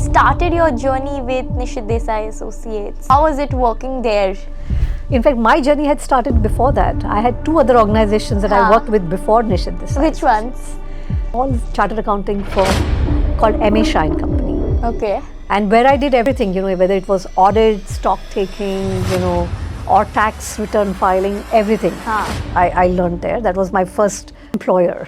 started your journey with Nishith Desai Associates. How was it working there? In fact, my journey had started before that. I had two other organizations that I worked with before Nishith Desai. Which ones? All chartered accounting firm called MA Shah Co. Okay. And where I did everything, whether it was audit, stock taking, or tax return filing, everything. I learned there. That was my first employer.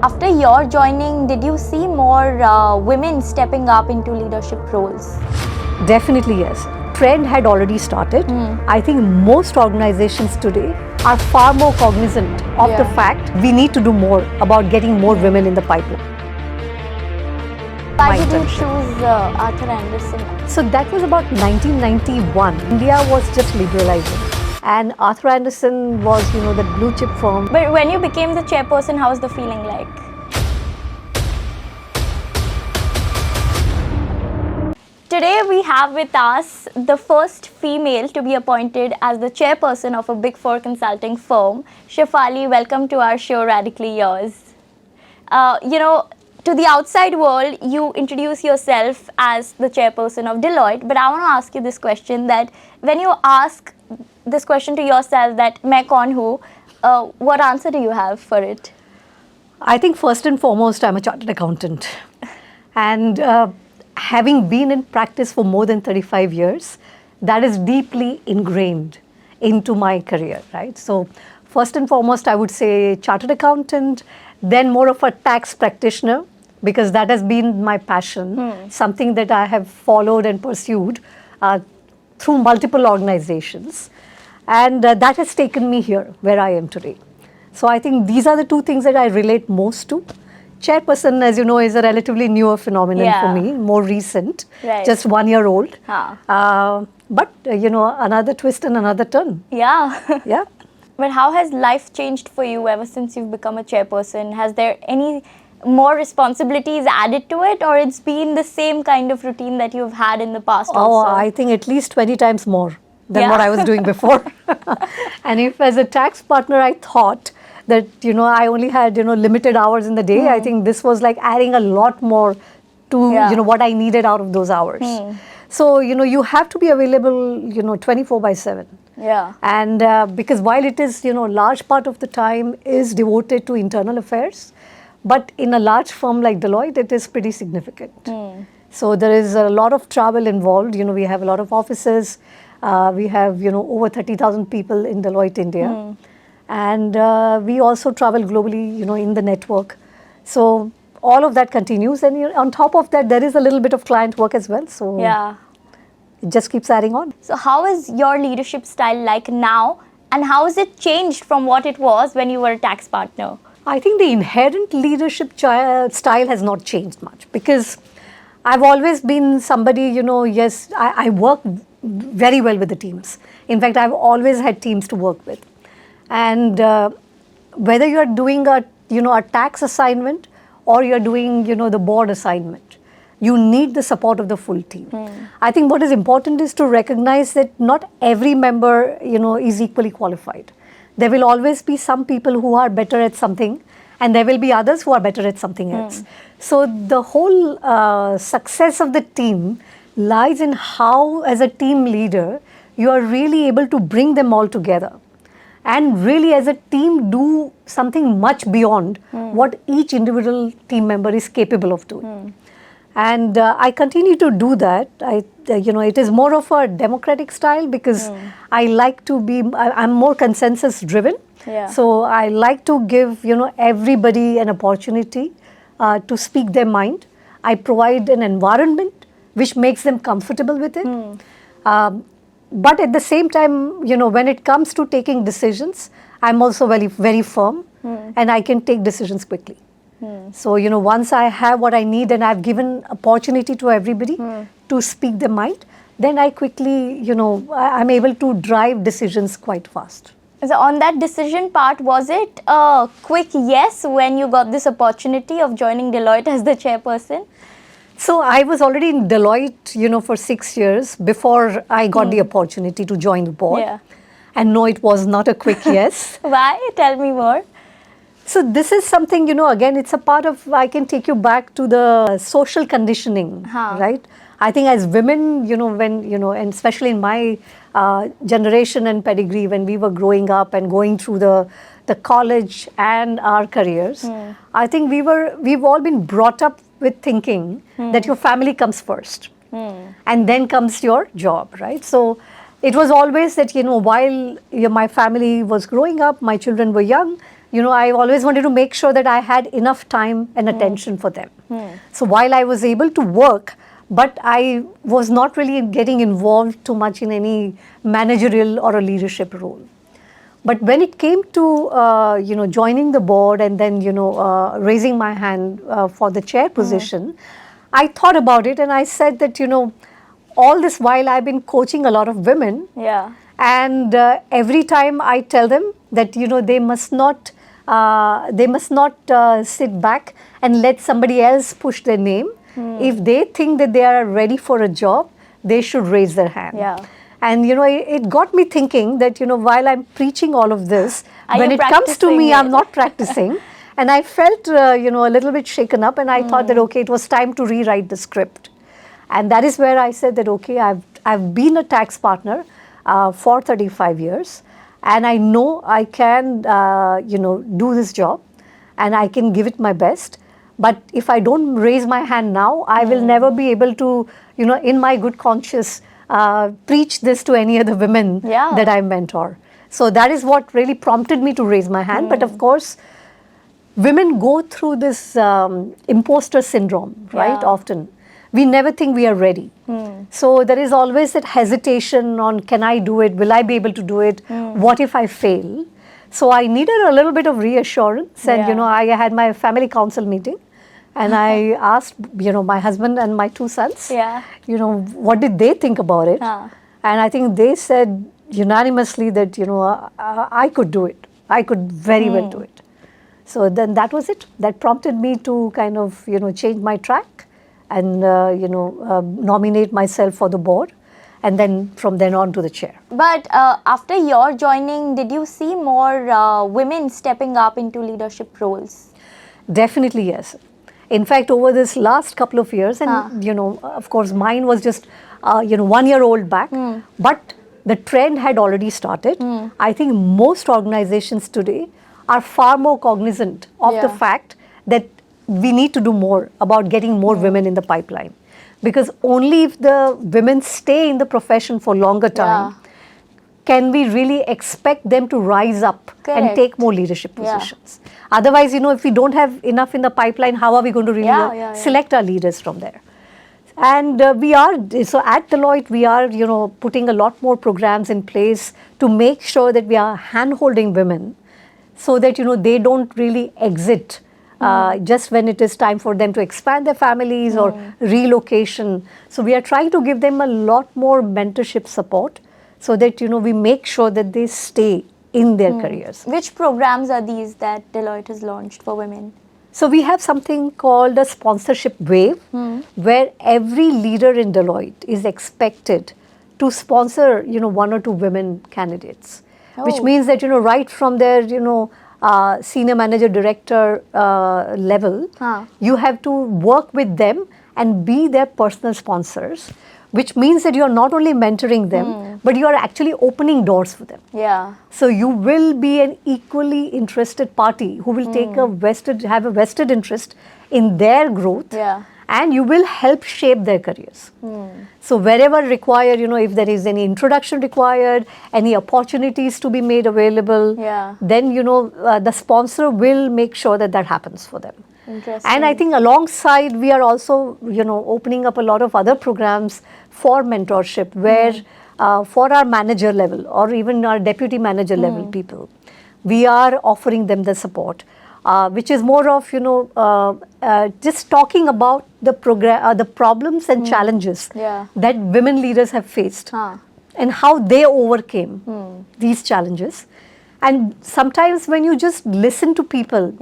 After your joining, did you see more women stepping up into leadership roles? Definitely yes. Trend had already started. I think most organizations today are far more cognizant of the fact we need to do more about getting more women in the pipeline. Why did you choose Arthur Andersen? So that was about 1991. India was just liberalizing. And Arthur Andersen was, the blue chip firm. But when you became the chairperson, how was the feeling like? Today we have with us the first female to be appointed as the chairperson of a Big Four consulting firm. Shefali, welcome to our show, Radically Yours. To the outside world, you introduce yourself as the chairperson of Deloitte, but I want to ask you this question, that when you ask this question to yourself, that मैं कौन हूँ, what answer do you have for it? I think first and foremost, I'm a chartered accountant. And having been in practice for more than 35 years, that is deeply ingrained into my career, right? So first and foremost, I would say chartered accountant, then more of a tax practitioner, because that has been my passion, something that I have followed and pursued through multiple organizations. And that has taken me here, where I am today. So I think these are the two things that I relate most to. Chairperson, as you know, is a relatively newer phenomenon for me, more recent, just 1 year old. But, another twist and another turn. Yeah. But how has life changed for you ever since you've become a chairperson? Has there any more responsibilities added to it, or it's been the same kind of routine that you've had in the past also? I think at least 20 times more than what I was doing before. And if as a tax partner I thought that, I only had, limited hours in the day, I think this was like adding a lot more to, what I needed out of those hours. So, you have to be available, 24/7. And because while it is, large part of the time is devoted to internal affairs, but in a large firm like Deloitte, it is pretty significant. So there is a lot of travel involved. We have a lot of offices. We have, over 30,000 people in Deloitte India. And we also travel globally, in the network. So all of that continues. And on top of that, there is a little bit of client work as well. So it just keeps adding on. So how is your leadership style like now? And how has it changed from what it was when you were a tax partner? I think the inherent leadership style has not changed much, because I've always been somebody, yes, I work very well with the teams. In fact, I've always had teams to work with. And whether you're doing a tax assignment or you're doing, the board assignment, you need the support of the full team. I think what is important is to recognize that not every member, is equally qualified. There will always be some people who are better at something, and there will be others who are better at something else. So the whole success of the team lies in how, as a team leader, you are really able to bring them all together and really as a team do something much beyond what each individual team member is capable of doing. And I continue to do that. It is more of a democratic style, because I like to be, I'm more consensus driven. So I like to give, everybody an opportunity to speak their mind. I provide an environment which makes them comfortable with it. But at the same time, when it comes to taking decisions, I'm also very, very firm, and I can take decisions quickly. So, once I have what I need and I've given opportunity to everybody to speak their mind, then I quickly, I'm able to drive decisions quite fast. So on that decision part, was it a quick yes when you got this opportunity of joining Deloitte as the chairperson? So I was already in Deloitte, for 6 years before I got the opportunity to join the board. And no, it was not a quick yes. Why? Tell me more. So this is something, again, it's a part of, I can take you back to the social conditioning, right? I think as women, when, and especially in my generation and pedigree, when we were growing up and going through the college and our careers, I think we've all been brought up with thinking that your family comes first and then comes your job, right? So it was always that, while my family was growing up, my children were young, I always wanted to make sure that I had enough time and attention for them. So while I was able to work, but I was not really getting involved too much in any managerial or a leadership role. But when it came to, joining the board and then, raising my hand for the chair position, I thought about it and I said that, all this while I've been coaching a lot of women. Yeah. And every time I tell them that, they must not sit back and let somebody else push their name. If they think that they are ready for a job, they should raise their hand. Yeah. And, it got me thinking that, while I'm preaching all of this, Are when you it comes to me, practicing I'm it? not practicing. And I felt, a little bit shaken up and I thought that, okay, it was time to rewrite the script. And that is where I said that, okay, I've been a tax partner for 35 years. And I know I can, do this job and I can give it my best. But if I don't raise my hand now, I will never be able to, in my good conscience, preach this to any other women that I mentor. So that is what really prompted me to raise my hand. But of course, women go through this imposter syndrome, right? Often. We never think we are ready. So there is always that hesitation on, can I do it? Will I be able to do it? What if I fail? So I needed a little bit of reassurance. And, I had my family council meeting. And I asked, my husband and my two sons, what did they think about it? And I think they said unanimously that, I could do it. I could very well do it. So then that was it. That prompted me to kind of, change my track and, nominate myself for the board. And then from then on to the chair. But after your joining, did you see more women stepping up into leadership roles? Definitely, yes. In fact, over this last couple of years, and of course, mine was just 1 year old back, but the trend had already started. I think most organizations today are far more cognizant of the fact that we need to do more about getting more women in the pipeline. Because only if the women stay in the profession for longer time, can we really expect them to rise up and take more leadership positions. Otherwise, if we don't have enough in the pipeline, how are we going to really select our leaders from there? And so at Deloitte, we are, putting a lot more programs in place to make sure that we are hand-holding women so that, they don't really exit just when it is time for them to expand their families or relocation. So we are trying to give them a lot more mentorship support so that, we make sure that they stay in their careers. Which programs are these that Deloitte has launched for women? So we have something called a sponsorship wave, where every leader in Deloitte is expected to sponsor, 1 or 2 women candidates, which means that, right from their, senior manager, director level, you have to work with them and be their personal sponsors, which means that you are not only mentoring them, but you are actually opening doors for them. Yeah. So you will be an equally interested party who will have a vested interest in their growth, and you will help shape their careers. So wherever required, if there is any introduction required, any opportunities to be made available, then, the sponsor will make sure that that happens for them. And I think alongside, we are also, opening up a lot of other programs for mentorship where for our manager level or even our deputy manager level people, we are offering them the support, which is more of, just talking about the problems and challenges that women leaders have faced and how they overcame these challenges. And sometimes when you just listen to people,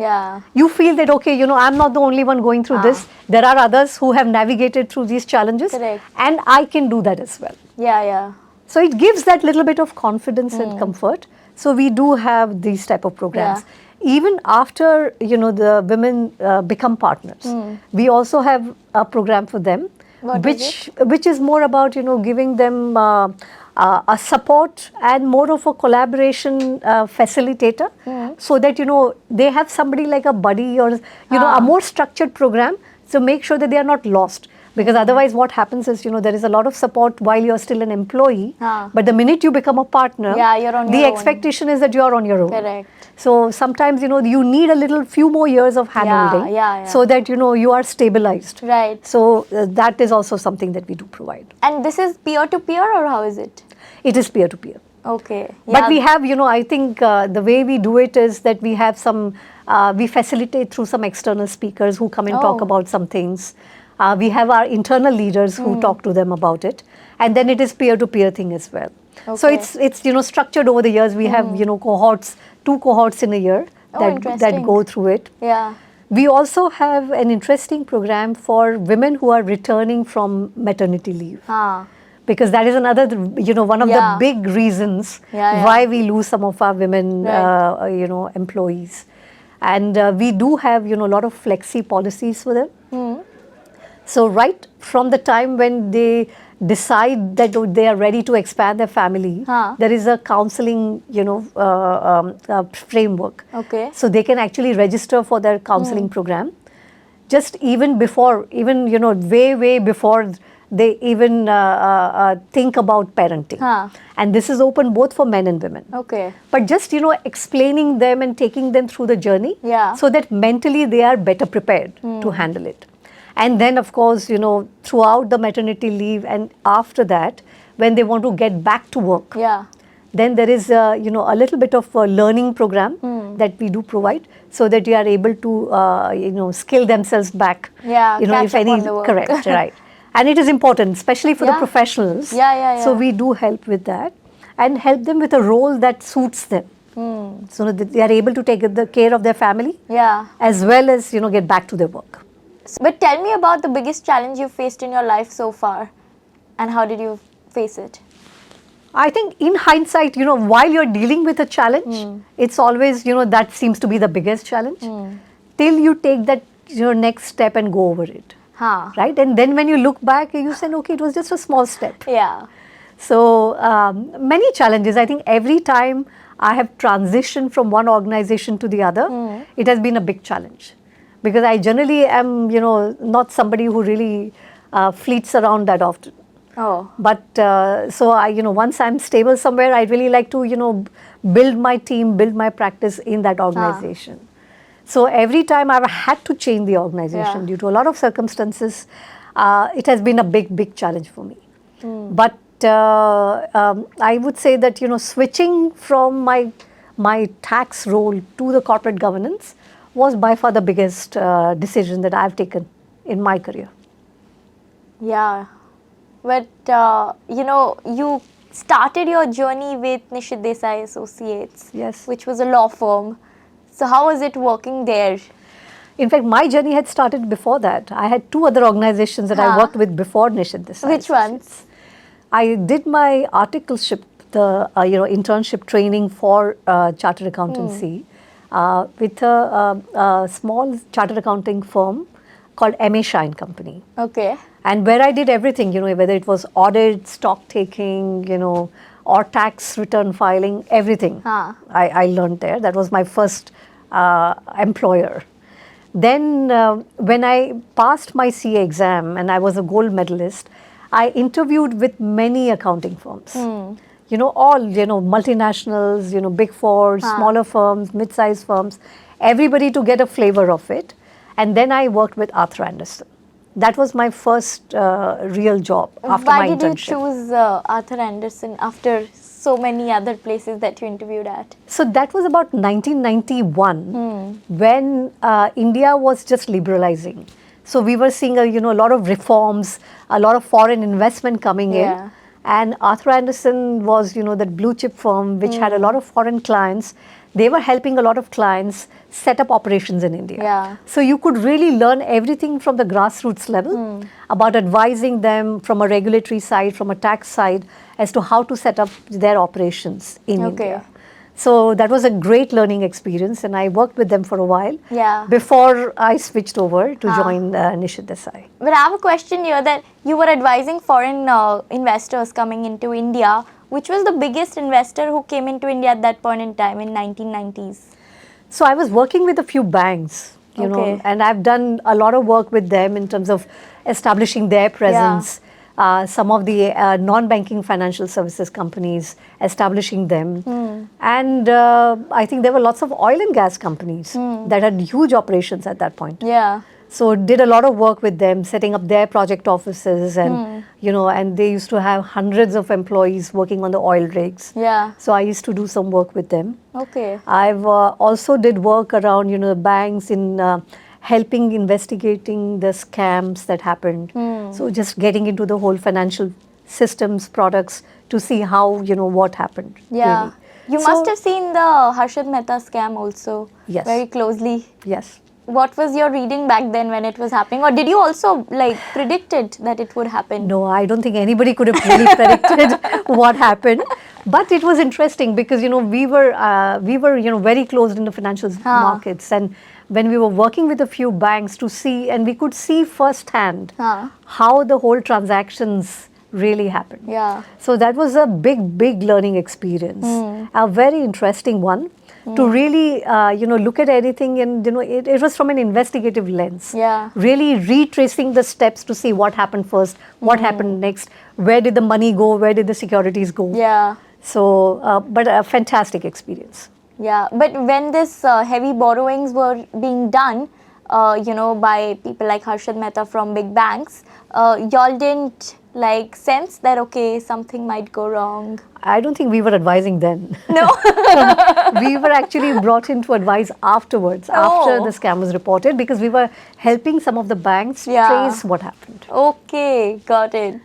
you feel that, okay, I'm not the only one going through this. There are others who have navigated through these challenges, and I can do that as well. So it gives that little bit of confidence and comfort. So we do have these type of programs. even after, the women become partners, we also have a program for them, What is which is more about, giving them a support and more of a collaboration facilitator, so that, they have somebody like a buddy or, a more structured program, so make sure that they are not lost. Because otherwise what happens is, there is a lot of support while you're still an employee, but the minute you become a partner, you're on the your own. expectation is that you're on your own. Correct. So sometimes, you need a few more years of hand-holding, so that, you are stabilized. Right. So that is also something that we do provide. And this is peer-to-peer, or how is it? It is peer-to-peer. Okay. But we have, I think the way we do it is that we have we facilitate through some external speakers who come and talk about some things. We have our internal leaders who talk to them about it. And then it is peer-to-peer thing as well. Okay. So it's structured over the years. We have, cohorts, 2 cohorts in a year that go through it. Yeah. We also have an interesting program for women who are returning from maternity leave. Because that is another, one of the big reasons why we lose some of our women, employees. And we do have, a lot of flexi policies for them. So right from the time when they decide that they are ready to expand their family, there is a counseling, framework. Okay. So they can actually register for their counseling program. Just even before, way before they even think about parenting. And this is open both for men and women. Okay. But just, explaining them and taking them through the journey, so that mentally they are better prepared to handle it. And then, of course, throughout the maternity leave and after that, when they want to get back to work, then there is, a little bit of a learning program that we do provide, so that you are able to, skill themselves back. Catch up on the work. Correct, right. And it is important, especially for the professionals. So we do help with that and help them with a role that suits them. So that they are able to take the care of their family, as well as, get back to their work. But tell me about the biggest challenge you faced in your life so far, and how did you face it? I think in hindsight, while you're dealing with a challenge, it's always, that seems to be the biggest challenge, till you take that, next step and go over it. Right? And then when you look back, you say, okay, it was just a small step. So many challenges. I think every time I have transitioned from one organization to the other, it has been a big challenge. Because I generally am, not somebody who really fleets around that often. But so I, once I'm stable somewhere, I really like to, build my team, build my practice in that organization. So every time I've had to change the organization due to a lot of circumstances, it has been a big challenge for me. But I would say that, switching from my tax role to the corporate governance was by far the biggest decision that I've taken in my career. But, you started your journey with Nishith Desai Associates, which was a law firm. So how was it working there? In fact, my journey had started before that. I had 2 other organizations that I worked with before Nishith Desai. Which ones? I did my articleship, the internship training for chartered accountancy. With a small chartered accounting firm called MA Shah Company. Okay. And where I did everything, whether it was audit, stock taking, or tax return filing, everything. I learned there. That was my first employer. Then when I passed my CA exam and I was a gold medalist, I interviewed with many accounting firms. All, multinationals, big four, smaller firms, mid-sized firms, everybody to get a flavor of it. And then I worked with Arthur Andersen. That was my first real job after my internship. Why did you choose Arthur Andersen after so many other places that you interviewed at? So that was about 1991 when India was just liberalizing. So we were seeing a lot of reforms, a lot of foreign investment coming in. And Arthur Andersen was, that blue chip firm which had a lot of foreign clients. They were helping a lot of clients set up operations in India. So you could really learn everything from the grassroots level about advising them from a regulatory side, from a tax side, as to how to set up their operations in India. So that was a great learning experience, and I worked with them for a while before I switched over to join Nishith Desai. But I have a question here that you were advising foreign investors coming into India. Which was the biggest investor who came into India at that point in time in 1990s? So I was working with a few banks, you know, and I've done a lot of work with them in terms of establishing their presence. Some of the non-banking financial services companies, establishing them. And I think there were lots of oil and gas companies that had huge operations at that point. So did a lot of work with them, setting up their project offices, and you know, and they used to have hundreds of employees working on the oil rigs. So I used to do some work with them. I've also did work around, you know, the banks in helping investigating the scams that happened. So just getting into the whole financial systems, products to see how, you know, what happened. Really. You must have seen the Harshad Mehta scam also very closely. What was your reading back then when it was happening? Or did you also like predicted that it would happen? No, I don't think anybody could have really predicted what happened. But it was interesting because, you know, we were you know, very closed in the financial markets, and when we were working with a few banks to see, and we could see firsthand how the whole transactions really happened. So that was a big learning experience, a very interesting one. To really, you know, look at anything, and, you know, it was from an investigative lens. Really retracing the steps to see what happened first, what happened next, where did the money go, where did the securities go. So, but a fantastic experience. But when this heavy borrowings were being done, you know, by people like Harshad Mehta from big banks, y'all didn't like sense that, okay, something might go wrong? I don't think we were advising then. No. We were actually brought in to advise afterwards, after the scam was reported, because we were helping some of the banks trace what happened. Okay, got it.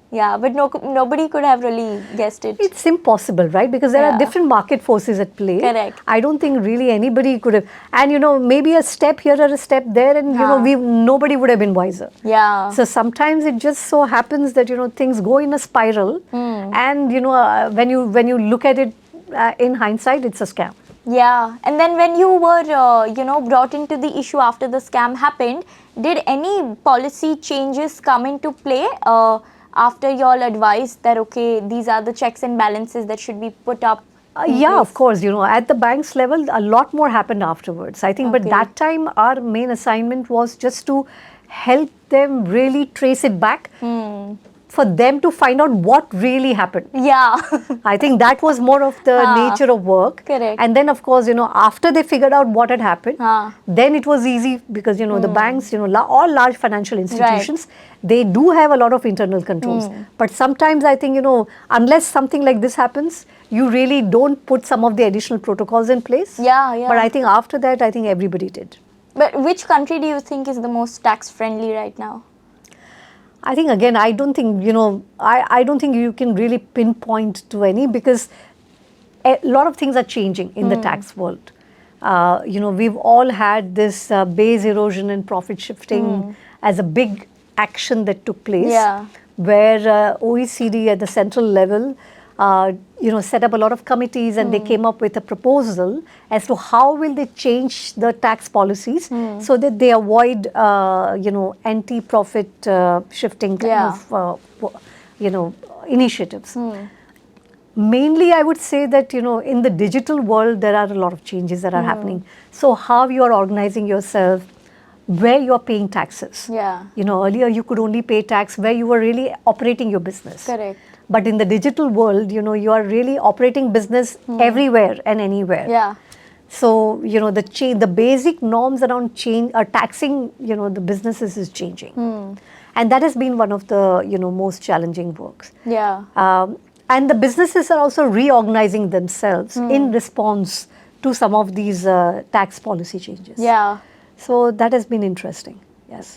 But nobody could have really guessed it. It's impossible, right? Because there are different market forces at play. Correct. I don't think really anybody could have. And, you know, maybe a step here or a step there, and, you know, nobody would have been wiser. So sometimes it just so happens that, you know, things go in a spiral. And, you know, when you look at it in hindsight, it's a scam. And then when you were, you know, brought into the issue after the scam happened, did any policy changes come into play? After you all advised that, okay, these are the checks and balances that should be put up? Of course, you know, at the bank's level, a lot more happened afterwards. I think, but that time our main assignment was just to help them really trace it back, for them to find out what really happened. I think that was more of the nature of work. And then, of course, you know, after they figured out what had happened, then it was easy because, you know, the banks, you know, all large financial institutions, they do have a lot of internal controls. But sometimes I think, you know, unless something like this happens, you really don't put some of the additional protocols in place. But I think after that, I think everybody did. But which country do you think is the most tax friendly right now? I think, again, I don't think, you know, I don't think you can really pinpoint to any, because a lot of things are changing in the tax world. You know, we've all had this base erosion and profit shifting as a big action that took place, where OECD at the central level, you know, set up a lot of committees, and they came up with a proposal as to how will they change the tax policies so that they avoid, you know, anti-profit shifting kind of, you know, initiatives. Mainly, I would say that, you know, in the digital world, there are a lot of changes that are happening. So how you are organizing yourself, where you are paying taxes. You know, earlier you could only pay tax where you were really operating your business. But in the digital world, you know, you are really operating business everywhere and anywhere. So, you know, the basic norms around taxing, you know, the businesses is changing. And that has been one of the, you know, most challenging works. And the businesses are also reorganizing themselves in response to some of these tax policy changes. So that has been interesting.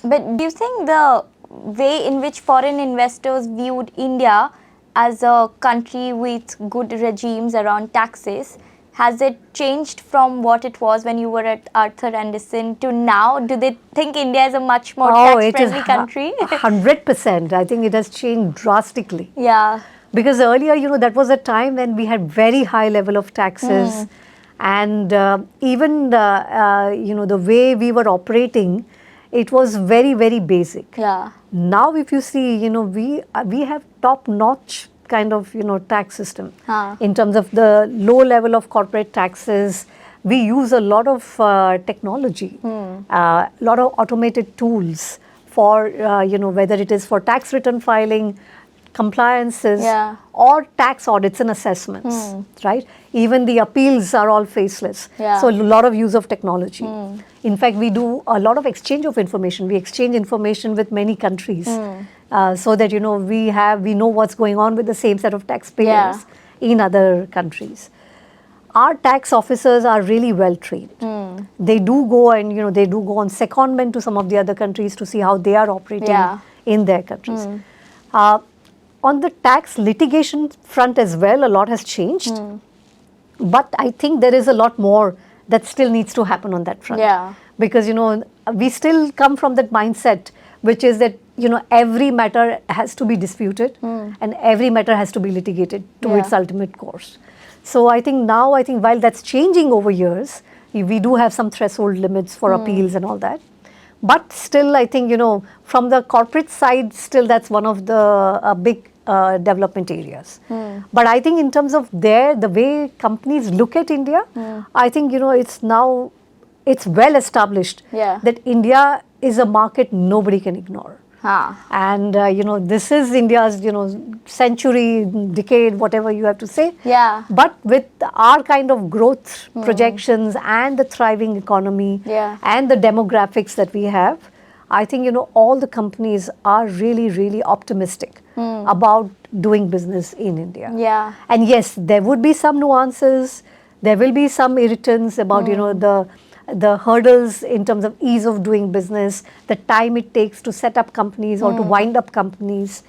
But do you think the way in which foreign investors viewed India as a country with good regimes around taxes, has it changed from what it was when you were at Arthur Andersen to now? Do they think India is a much more tax-friendly country? 100%. I think it has changed drastically. Because earlier, that was a time when we had very high level of taxes, and even the way we were operating, it was very, very basic. Yeah. Now, if you see, we have top-notch kind of tax system in terms of the low level of corporate taxes. We use a lot of technology, a lot of automated tools for whether it is for tax return filing, compliances, or tax audits and assessments, right? Even the appeals are all faceless. So a lot of use of technology. In fact, we do a lot of exchange of information. We exchange information with many countries so that we know what's going on with the same set of taxpayers in other countries. Our tax officers are really well trained. They do go and they do go on secondment to some of the other countries to see how they are operating in their countries. On the tax litigation front as well, a lot has changed. But I think there is a lot more that still needs to happen on that front. Because, we still come from that mindset, which is that, every matter has to be disputed and every matter has to be litigated to its ultimate course. So I think while that's changing over years, we do have some threshold limits for appeals and all that. But still, I think, from the corporate side, still that's one of the big development areas. But I think in terms of the way companies look at India, I think, it's well established that India is a market nobody can ignore. And, this is India's, century, decade, whatever you have to say. But with our kind of growth projections and the thriving economy and the demographics that we have, I think, all the companies are really, really optimistic about doing business in India. And yes, there would be some nuances. There will be some irritants about, the hurdles in terms of ease of doing business, the time it takes to set up companies or to wind up companies,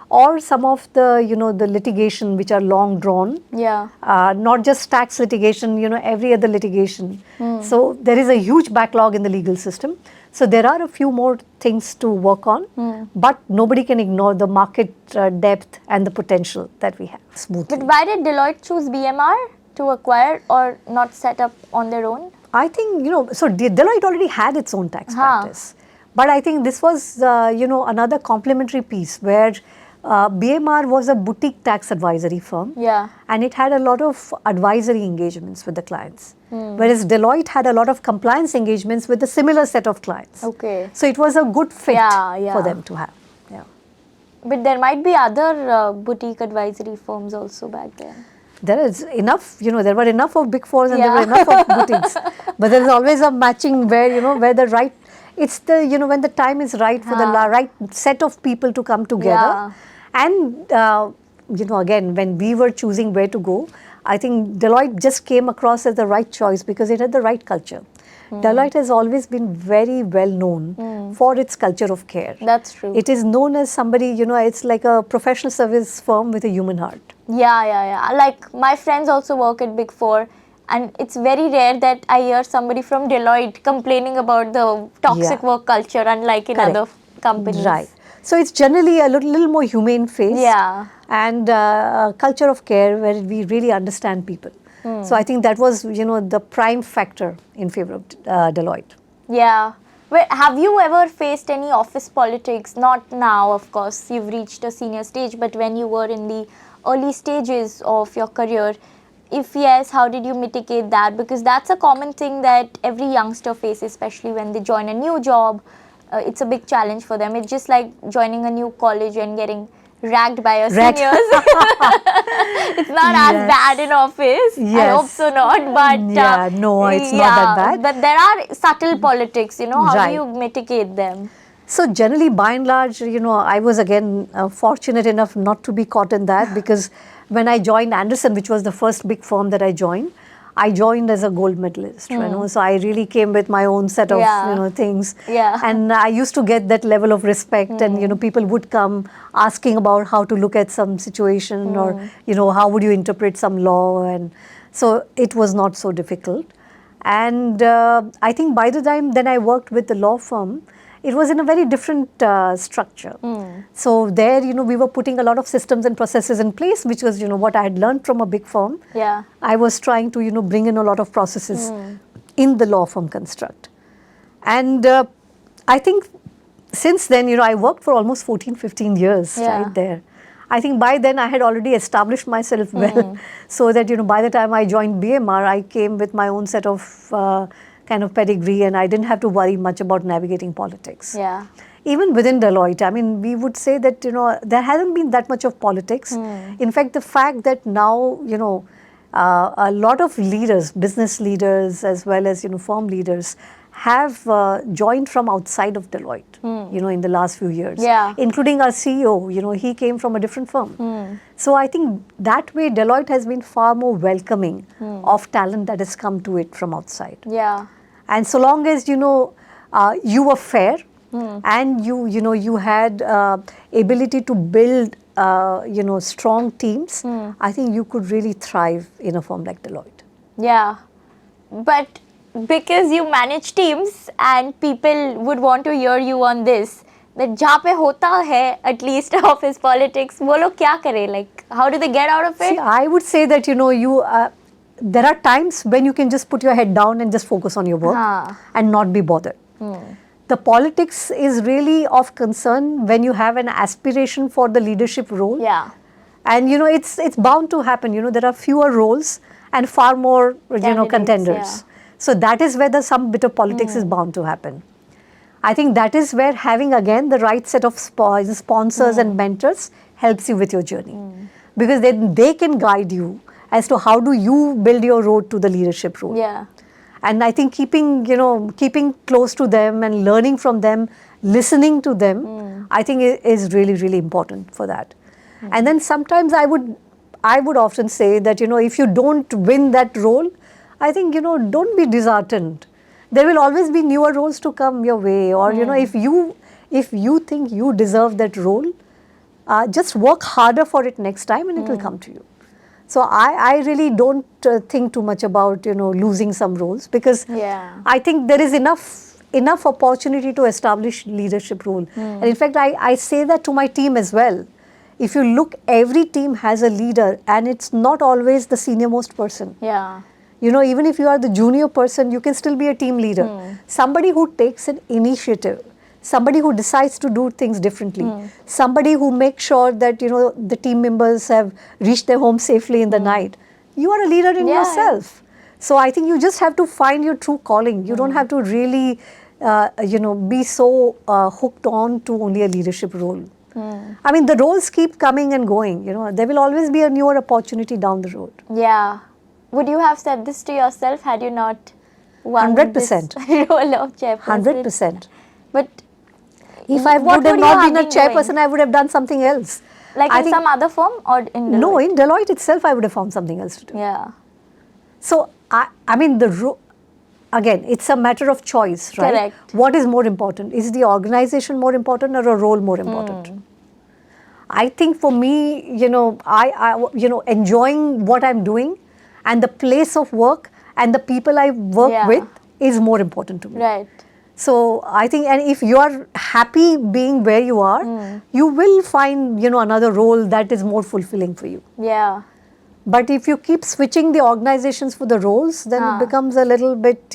or some of the, the litigation which are long drawn. Not just tax litigation, every other litigation. So there is a huge backlog in the legal system. So there are a few more things to work on, but nobody can ignore the market depth and the potential that we have smoothly. But why did Deloitte choose BMR to acquire or not set up on their own? I think, so Deloitte already had its own tax practice. But I think this was, another complementary piece where BMR was a boutique tax advisory firm. And it had a lot of advisory engagements with the clients. Whereas Deloitte had a lot of compliance engagements with a similar set of clients. So it was a good fit for them to have. But there might be other boutique advisory firms also back then. There is enough, there were enough of big fours and there were enough of boutiques. But there is always a matching where, where the right, it's the, when the time is right for the right set of people to come together. And, again, when we were choosing where to go, I think Deloitte just came across as the right choice because it had the right culture. Deloitte has always been very well known for its culture of care. That's true. It is known as somebody, it's like a professional service firm with a human heart. Like my friends also work at Big Four, and it's very rare that I hear somebody from Deloitte complaining about the toxic work culture, unlike in other companies. Right. So it's generally a little more humane face and a culture of care where we really understand people. So I think that was, the prime factor in favor of Deloitte. Well, have you ever faced any office politics? Not now, of course, you've reached a senior stage, but when you were in the early stages of your career, if yes, how did you mitigate that? Because that's a common thing that every youngster faces, especially when they join a new job. It's a big challenge for them. It's just like joining a new college and getting ragged by your seniors. It's not as bad in office. I hope so not. But no, it's not that bad. But there are subtle politics, how do you mitigate them? So generally, by and large, I was again fortunate enough not to be caught in that because when I joined Andersen, which was the first big firm that I joined as a gold medalist, so I really came with my own set of, things. And I used to get that level of respect and, people would come asking about how to look at some situation or, how would you interpret some law. And so it was not so difficult. And I think by the time then I worked with the law firm, it was in a very different structure. So there, we were putting a lot of systems and processes in place, which was, what I had learned from a big firm. Yeah. I was trying to, bring in a lot of processes in the law firm construct. And I think since then, I worked for almost 14, 15 years right there. I think by then I had already established myself well, so that, by the time I joined BMR, I came with my own set of kind of pedigree, and I didn't have to worry much about navigating politics. Yeah. Even within Deloitte, I mean, we would say that, there hasn't been that much of politics. In fact, the fact that now, a lot of leaders, business leaders, as well as, firm leaders, have joined from outside of Deloitte, in the last few years, including our CEO, he came from a different firm. So I think that way Deloitte has been far more welcoming of talent that has come to it from outside. Yeah. And so long as, you were fair and you had ability to build, strong teams, I think you could really thrive in a firm like Deloitte. Yeah. But because you manage teams and people would want to hear you on this, that जहाँ पे होता है at least office politics, वो लोग क्या करें? Like, how do they get out of it? See, I would say that, there are times when you can just put your head down and just focus on your work and not be bothered. The politics is really of concern when you have an aspiration for the leadership role. Yeah. And, it's bound to happen. There are fewer roles and far more, contenders. Yeah. So that is where some bit of politics is bound to happen. I think that is where having again the right set of sponsors and mentors helps you with your journey. Because then they can guide you as to how do you build your road to the leadership role. Yeah. And I think keeping close to them and learning from them, listening to them, I think is really, really important for that. And then sometimes I would often say that, if you don't win that role, I think, don't be disheartened. There will always be newer roles to come your way. Or, if you think you deserve that role, just work harder for it next time and it will come to you. So I really don't think too much about, losing some roles, because I think there is enough opportunity to establish leadership role. And in fact, I say that to my team as well. If you look, every team has a leader, and it's not always the senior most person. Yeah. Even if you are the junior person, you can still be a team leader. Somebody who takes an initiative, somebody who decides to do things differently, somebody who makes sure that, the team members have reached their home safely in the night. You are a leader in yourself. So I think you just have to find your true calling. You don't have to really, be so hooked on to only a leadership role. I mean, the roles keep coming and going. There will always be a newer opportunity down the road. Yeah. Would you have said this to yourself had you not won 100%. this role of chairperson? 100%. But if I would have not been a chairperson, I would have done something else. Like in some other firm or in Deloitte? No, in Deloitte itself, I would have found something else to do. Yeah. So, I mean, again, it's a matter of choice, right? Correct. What is more important? Is the organization more important or a role more important? I think for me, I enjoying what I'm doing and the place of work and the people I work with is more important to me. Right. So I think, and if you are happy being where you are, you will find, another role that is more fulfilling for you. Yeah. But if you keep switching the organizations for the roles, then it becomes a little bit,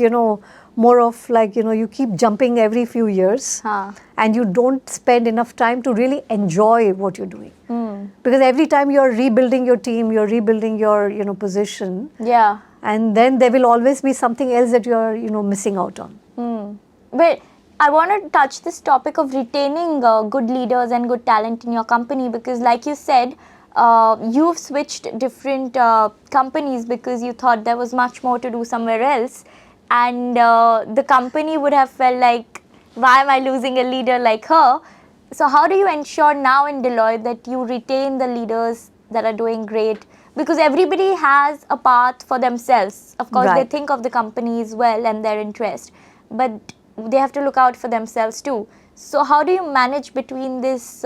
more of like, you keep jumping every few years and you don't spend enough time to really enjoy what you're doing. Because every time you're rebuilding your team, you're rebuilding your, position. Yeah. And then there will always be something else that you're, missing out on. But I want to touch this topic of retaining good leaders and good talent in your company, because like you said, you've switched different companies because you thought there was much more to do somewhere else. And the company would have felt like, why am I losing a leader like her? So how do you ensure now in Deloitte that you retain the leaders that are doing great? Because everybody has a path for themselves. Of course, they think of the company as well and their interest, but they have to look out for themselves too. So how do you manage between this,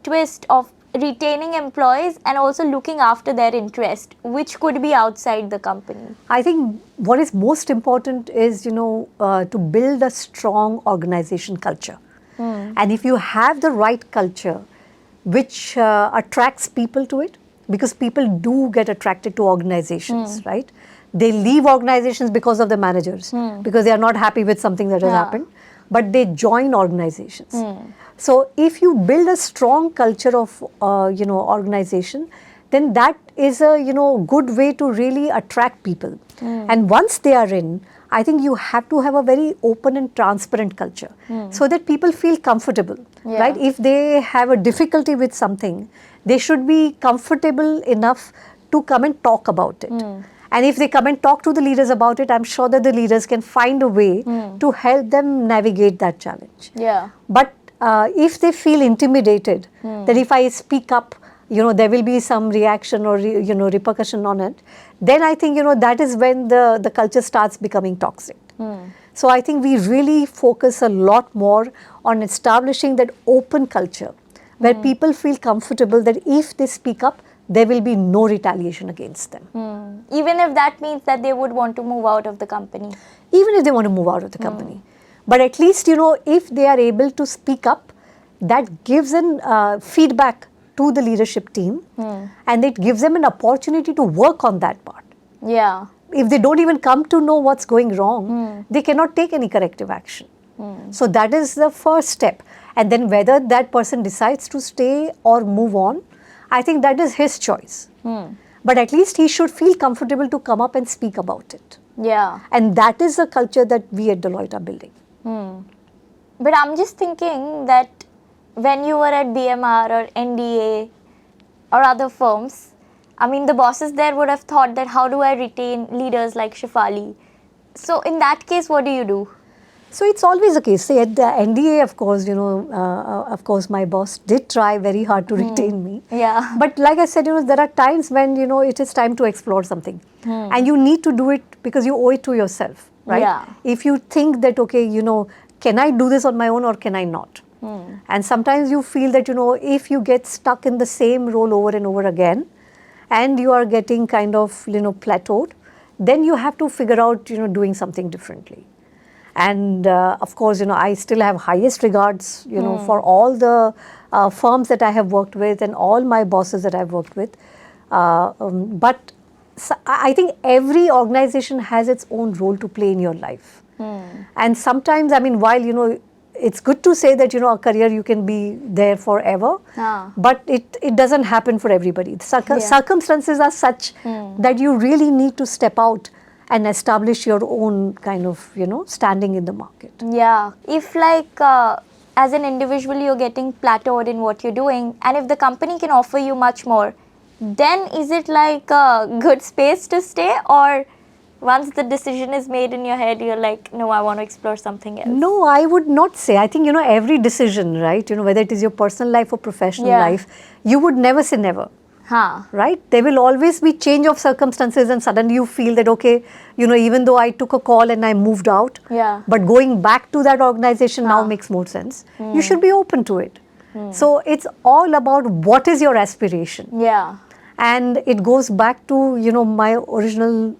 twist of retaining employees and also looking after their interest, which could be outside the company? I think what is most important is, to build a strong organization culture. And if you have the right culture, which attracts people to it, because people do get attracted to organizations, right? They leave organizations because of the managers, because they are not happy with something that has happened, but they join organizations. So if you build a strong culture of, organization, then that is a, good way to really attract people. And once they are in, I think you have to have a very open and transparent culture so that people feel comfortable, right? If they have a difficulty with something, they should be comfortable enough to come and talk about it. And if they come and talk to the leaders about it, I'm sure that the leaders can find a way to help them navigate that challenge. But if they feel intimidated, that if I speak up, there will be some reaction or, repercussion on it, then I think, that is when the culture starts becoming toxic. So I think we really focus a lot more on establishing that open culture where people feel comfortable that if they speak up, there will be no retaliation against them. Even if that means that they would want to move out of the company. Even if they want to move out of the company. But at least, if they are able to speak up, that gives an feedback to the leadership team and it gives them an opportunity to work on that part. If they don't even come to know what's going wrong, they cannot take any corrective action. So that is the first step. And then whether that person decides to stay or move on, I think that is his choice. But at least he should feel comfortable to come up and speak about it. And that is the culture that we at Deloitte are building. But I'm just thinking that when you were at BMR or NDA or other firms, I mean, the bosses there would have thought that how do I retain leaders like Shefali? So in that case, what do you do? So it's always the case. Say at the NDA, of course, of course, my boss did try very hard to retain me. But like I said, there are times when, it is time to explore something. And you need to do it because you owe it to yourself, right? If you think that, okay, can I do this on my own or can I not? And sometimes you feel that, if you get stuck in the same role over and over again, and you are getting kind of, plateaued, then you have to figure out, doing something differently. And of course, I still have highest regards, for all the firms that I have worked with and all my bosses that I've worked with. But I think every organization has its own role to play in your life. And sometimes, I mean, while, it's good to say that, a career you can be there forever, but it doesn't happen for everybody. Circumstances are such that you really need to step out and establish your own kind of, standing in the market. If like as an individual you're getting plateaued in what you're doing, and if the company can offer you much more, then is it like a good space to stay, or once the decision is made in your head, you're like, no, I want to explore something else? No, I would not say. I think, every decision, right, whether it is your personal life or professional life, you would never say never. Right? There will always be change of circumstances and suddenly you feel that, okay, even though I took a call and I moved out, but going back to that organization now makes more sense. You should be open to it. So it's all about what is your aspiration. And it goes back to, my original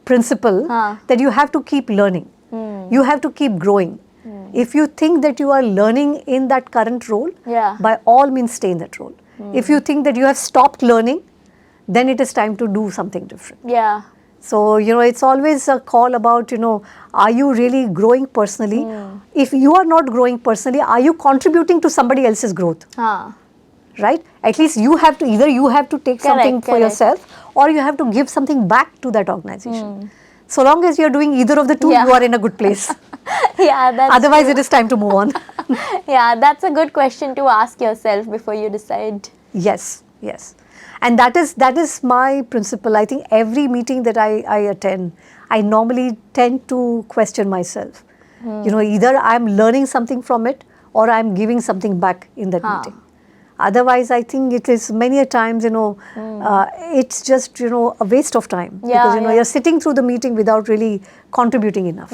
principle that you have to keep learning. You have to keep growing. If you think that you are learning in that current role, by all means stay in that role. If you think that you have stopped learning, then it is time to do something different. So, it's always a call about, are you really growing personally? If you are not growing personally, are you contributing to somebody else's growth? Right? At least you have to, either you have to take something for yourself or you have to give something back to that organization. So long as you're doing either of the two, you are in a good place. Otherwise, it is time to move on. That's a good question to ask yourself before you decide. Yes. And that is my principle. I think every meeting that I attend, I normally tend to question myself. Either I'm learning something from it or I'm giving something back in that meeting. Otherwise, I think it is many a times, it's just, a waste of time. Because, you're sitting through the meeting without really contributing enough.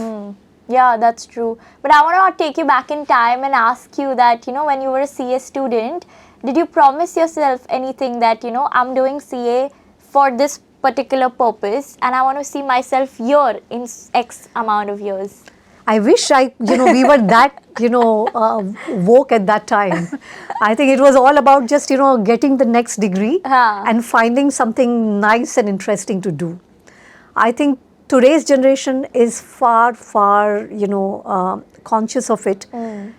Yeah, that's true. But I want to take you back in time and ask you that, when you were a CS student, did you promise yourself anything that, I'm doing CA for this particular purpose and I want to see myself here in X amount of years? I wish we were that, woke at that time. I think it was all about just, getting the next degree and finding something nice and interesting to do. I think today's generation is far, conscious of it.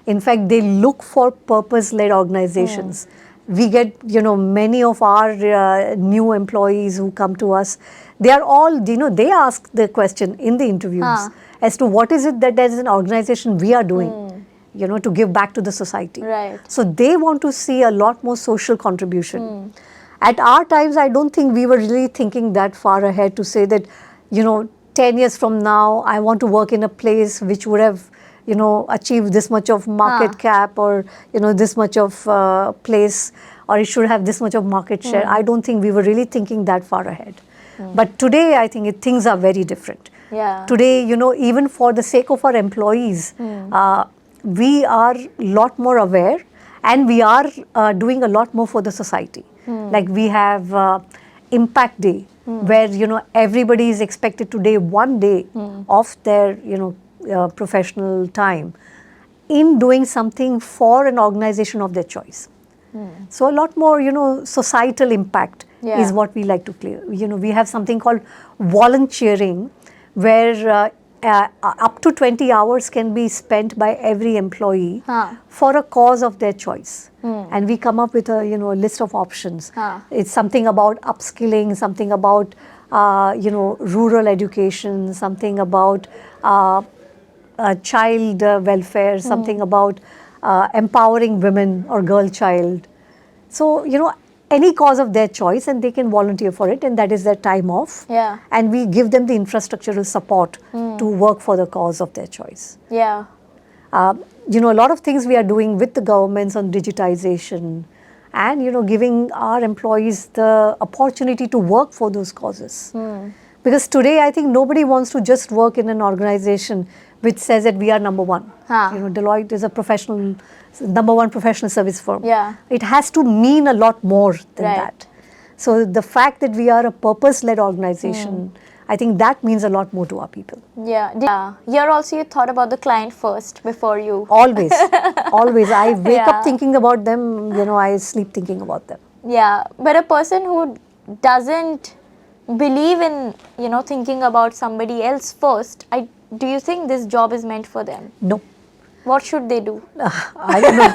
In fact, they look for purpose-led organizations. We get, many of our new employees who come to us, they are all, they ask the question in the interviews as to what is it that as an organization we are doing, to give back to the society. Right. So they want to see a lot more social contribution. At our times, I don't think we were really thinking that far ahead to say that, 10 years from now, I want to work in a place which would have, achieved this much of market cap or, this much of place, or it should have this much of market share. I don't think we were really thinking that far ahead. But today, I think things are very different. Yeah. Today, even for the sake of our employees, we are a lot more aware and we are doing a lot more for the society. Like we have Impact Day, where, everybody is expected to take 1 day of their, professional time in doing something for an organization of their choice. So a lot more, societal impact is what we like to clear. We have something called volunteering, where up to 20 hours can be spent by every employee for a cause of their choice. And we come up with a, a list of options. It's something about upskilling, something about, rural education, something about child welfare, something about empowering women or girl child. So, any cause of their choice, and they can volunteer for it, and that is their time off. Yeah. And we give them the infrastructural support to work for the cause of their choice. Yeah. A lot of things we are doing with the governments on digitization and, giving our employees the opportunity to work for those causes. Because today, I think nobody wants to just work in an organization which says that we are number one. Deloitte is a number one professional service firm. Yeah. It has to mean a lot more than that. So the fact that we are a purpose-led organization, I think that means a lot more to our people. Yeah. Here also you thought about the client first before you. Always. Always. I wake up thinking about them, I sleep thinking about them. Yeah. But a person who doesn't believe in, thinking about somebody else first, do you think this job is meant for them? No. What should they do? I don't know.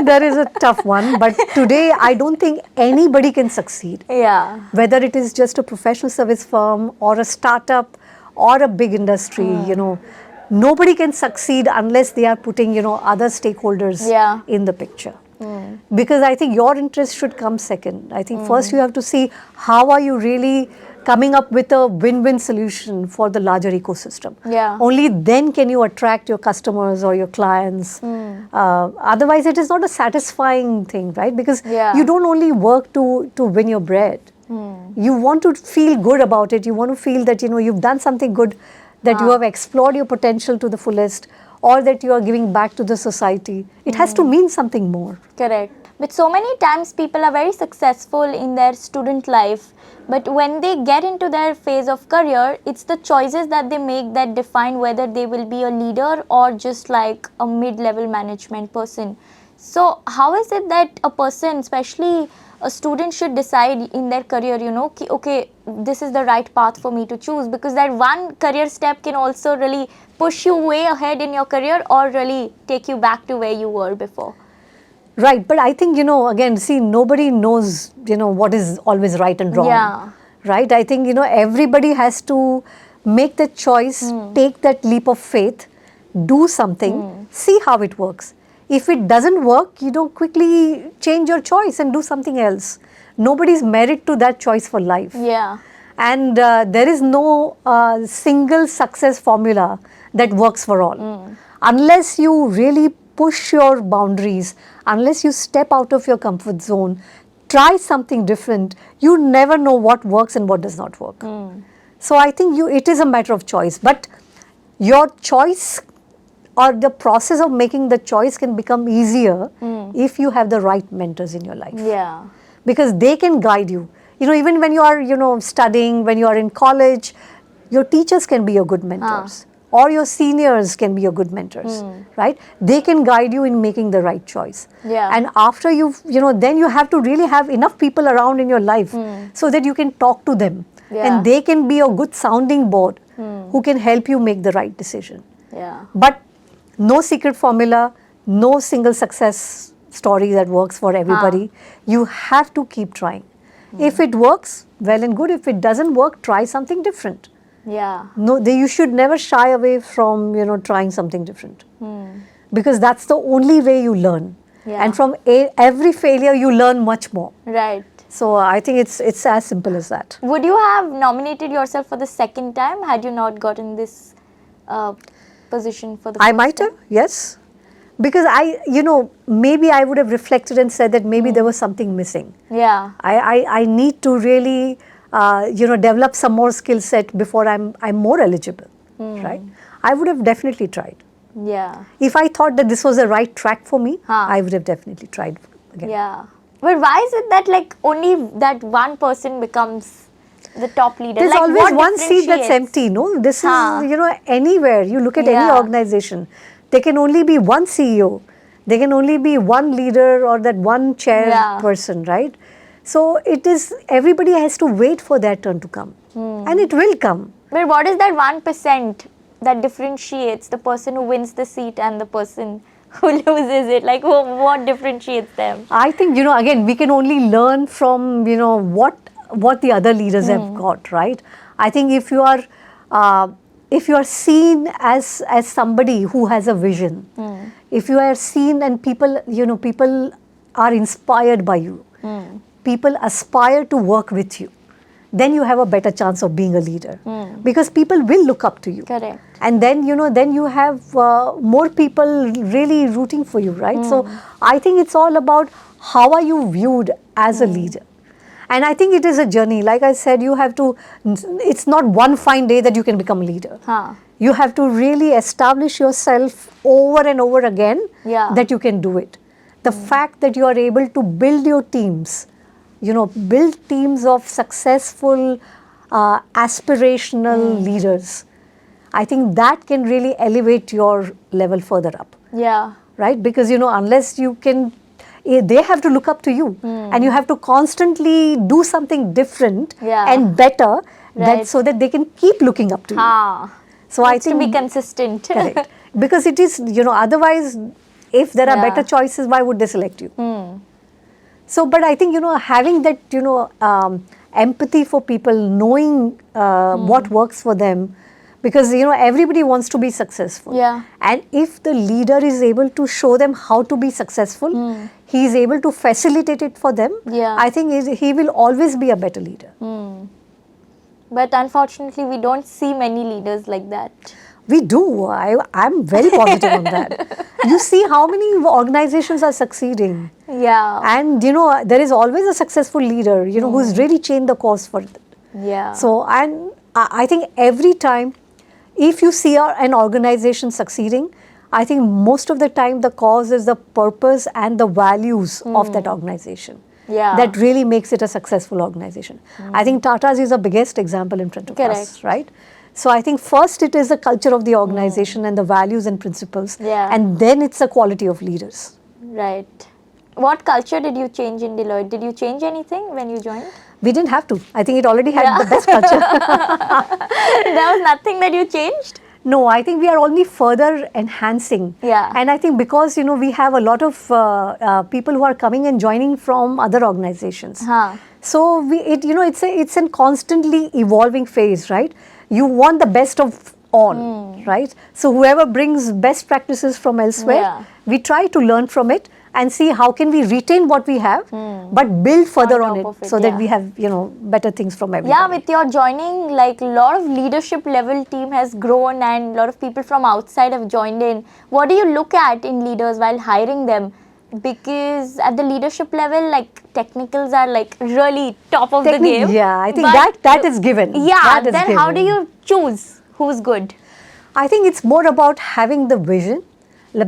That is a tough one. But today, I don't think anybody can succeed. Yeah. Whether it is just a professional service firm or a startup or a big industry, nobody can succeed unless they are putting, other stakeholders in the picture. Because I think your interest should come second. I think first you have to see how are you really coming up with a win-win solution for the larger ecosystem. Yeah. Only then can you attract your customers or your clients. Otherwise, it is not a satisfying thing, right? Because you don't only work to win your bread. You want to feel good about it. You want to feel that, you've done something good, that you have explored your potential to the fullest, or that you are giving back to the society. It has to mean something more. Correct. But so many times people are very successful in their student life, but when they get into their phase of career, it's the choices that they make that define whether they will be a leader or just like a mid-level management person. So how is it that a person, especially a student, should decide in their career, okay, this is the right path for me to choose? Because that one career step can also really push you way ahead in your career or really take you back to where you were before. Right, but I think, again, see, nobody knows, what is always right and wrong. Yeah. Right? I think, everybody has to make that choice, take that leap of faith, do something, see how it works. If it doesn't work, quickly change your choice and do something else. Nobody's married to that choice for life. Yeah. And there is no single success formula that works for all. Unless you really push your boundaries, unless you step out of your comfort zone, try something different, you never know what works and what does not work. So I think it is a matter of choice. But your choice or the process of making the choice can become easier if you have the right mentors in your life. Yeah. Because they can guide you. Even when you are, studying, when you are in college, your teachers can be your good mentors. Or your seniors can be your good mentors, right? They can guide you in making the right choice. Yeah. And after then you have to really have enough people around in your life so that you can talk to them. Yeah. And they can be a good sounding board who can help you make the right decision. Yeah. But no secret formula, no single success story that works for everybody. You have to keep trying. If it works, well and good. If it doesn't work, try something different. Yeah. No, you should never shy away from trying something different, because that's the only way you learn. Yeah. And from every failure, you learn much more. Right. So I think it's as simple as that. Would you have nominated yourself for the second time had you not gotten this position for the first I might time? have, yes, because maybe I would have reflected and said that maybe there was something missing. Yeah. I need to really develop some more skill set before I'm more eligible, right? I would have definitely tried. Yeah. If I thought that this was the right track for me, Huh. I would have definitely tried again. Yeah. But why is it that only that one person becomes the top leader? There's always what one seat that's differentiates? empty, no? This Huh. is, anywhere. You look at any Yeah. organization, there can only be one CEO. There can only be one leader or that one chairperson, right? So everybody has to wait for their turn to come. And it will come. But what is that 1% that differentiates the person who wins the seat and the person who loses it? What differentiates them? I think, again, we can only learn from, what the other leaders have got, right? I think if you are seen as somebody who has a vision, if you are seen and people are inspired by you, people aspire to work with you, then you have a better chance of being a leader, because people will look up to you. Correct. And then you have more people really rooting for you, right? So I think it's all about how are you viewed as a leader. And I think it is a journey. Like I said, it's not one fine day that you can become a leader. Huh. You have to really establish yourself over and over again that you can do it. The fact that you are able to build your teams, build teams of successful, aspirational leaders, I think that can really elevate your level further up. Yeah. Right? Because, unless you can, they have to look up to you, and you have to constantly do something different and better, so that they can keep looking up to you. So I think to be consistent. Correct. Because it is, otherwise, if there are better choices, why would they select you? So, but I think, having that, empathy for people, knowing what works for them, because, everybody wants to be successful. Yeah. And if the leader is able to show them how to be successful, he is able to facilitate it for them, I think he will always be a better leader. But unfortunately, we don't see many leaders like that. We do. I'm very positive on that. You see how many organizations are succeeding. Yeah. And, there is always a successful leader, who's really changed the course for it. Yeah. So, and I think every time, if you see an organization succeeding, I think most of the time the cause is the purpose and the values of that organization. Yeah. That really makes it a successful organization. I think Tata's is the biggest example in front of us, right? So I think first it is the culture of the organization and the values and principles, and then it's the quality of leaders. Right. What culture did you change in Deloitte? Did you change anything when you joined? We didn't have to. I think it already had the best culture. There was nothing that you changed? No, I think we are only further enhancing. Yeah. And I think because, we have a lot of people who are coming and joining from other organizations. So it's a constantly evolving phase, right? You want the best of all, right? So whoever brings best practices from elsewhere, we try to learn from it and see how can we retain what we have, but build further on it, so that we have, better things from everybody. Yeah, with your joining, a lot of leadership level team has grown and a lot of people from outside have joined in. What do you look at in leaders while hiring them? Because at the leadership level, technicals are really top of the game. Yeah, I think that is given. Yeah, that is then given. How do you choose who's good? I think it's more about having the vision,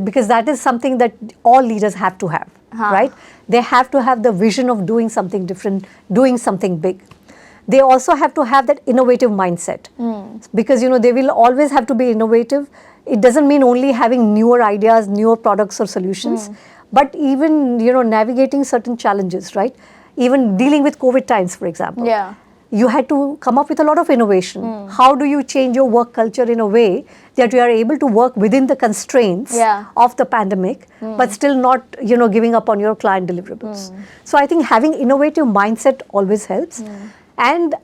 because that is something that all leaders have to have, right? They have to have the vision of doing something different, doing something big. They also have to have that innovative mindset, because they will always have to be innovative. It doesn't mean only having newer ideas, newer products or solutions, but even navigating certain challenges, right? Even dealing with COVID times, for example. Yeah. You had to come up with a lot of innovation. How do you change your work culture in a way that you are able to work within the constraints of the pandemic, but still not, giving up on your client deliverables? So I think having innovative mindset always helps. And